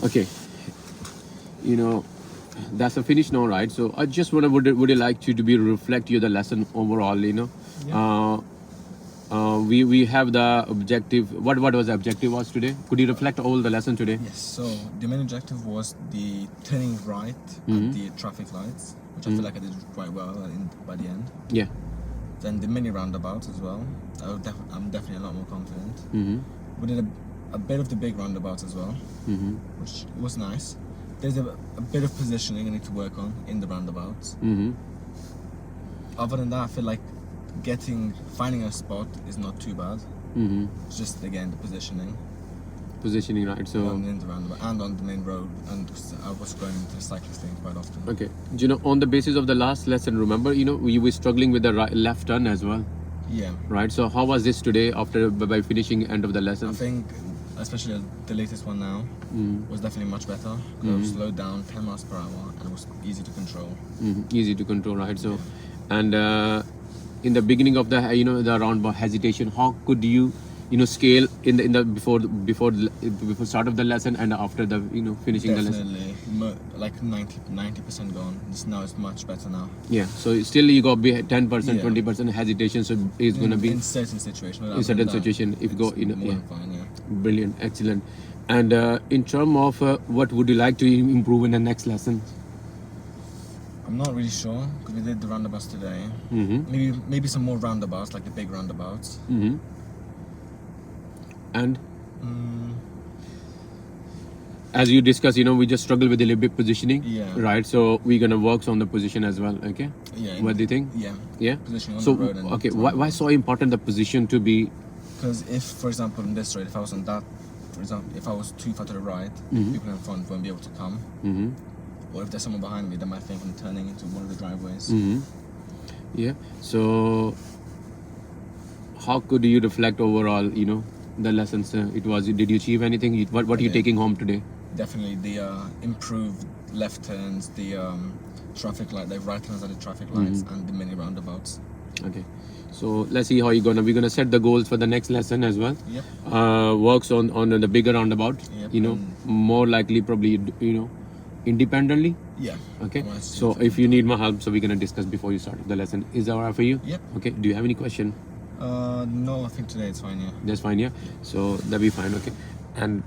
Okay, you know, that's a finish now, right? So I just want to would you like to be reflect you the lesson overall? Yeah. We have the objective. What was the objective was today? Could you reflect all the lesson today? Yes, so the main objective was the turning right Mm-hmm. at the traffic lights, which I feel like I did quite well by the end. Yeah. Then the mini roundabouts as well. I'm definitely a lot more confident. Mm-hmm. We did a bit of the big roundabouts as well, Mm-hmm. which was nice. There's a bit of positioning I need to work on in the roundabouts. Mm-hmm. Other than that, I feel like finding a spot is not too bad. Mm-hmm. It's just again the positioning Positioning, right? So in the roundabout and on the main road, and I was going into the cyclist lane quite often. okay, on the basis of the last lesson, remember, we were struggling with the left turn as well, Yeah, right? So how was this today after by finishing end of the lesson? I think especially the latest one now was definitely much better. I was slowed down 10 miles per hour and it was easy to control. Easy to control, right? So, and in the beginning of the the roundabout hesitation, how could you scale in the before start of the lesson and after the finishing the lesson? Definitely, like 90% gone. Now it's much better now. Yeah. So still you got 10%, Yeah. 20% hesitation. So it's gonna be in certain situations. in certain situation if go more yeah. than fine. Yeah. Brilliant, excellent. And in terms of what would you like to improve in the next lesson? I'm not really sure because we did the roundabouts today. Mm-hmm. Maybe some more roundabouts, like the big roundabouts. Mm-hmm. And as you discussed, we just struggle with a little bit positioning, Yeah. right? So we're gonna work on the position as well. Okay. Yeah. What do you think? Yeah. Yeah. Positioning on So the road. And okay, why so important the position to be? Because if, for example, in this road, if I was on that, for example, if I was too far to the right, people in front won't be able to come. Mm-hmm. Or if there's someone behind me, they might think I'm turning into one of the driveways. Mm-hmm. Yeah. So how could you reflect overall? The lessons. Did you achieve anything? What are you taking home today? Definitely the improved left turns, the traffic light, the right turns at the traffic lights, and the mini roundabouts. Okay. So let's see how we're gonna set the goals for the next lesson as well. Yep. Works on the bigger roundabout. Yep. More likely probably independently. Yeah. Okay. Well, So if you need my help, so we're gonna discuss before you start the lesson. Is that alright for you? Yep. Okay. Do you have any question? No, I think today it's fine. Yeah. That's fine. Yeah. So that'll be fine. Okay. And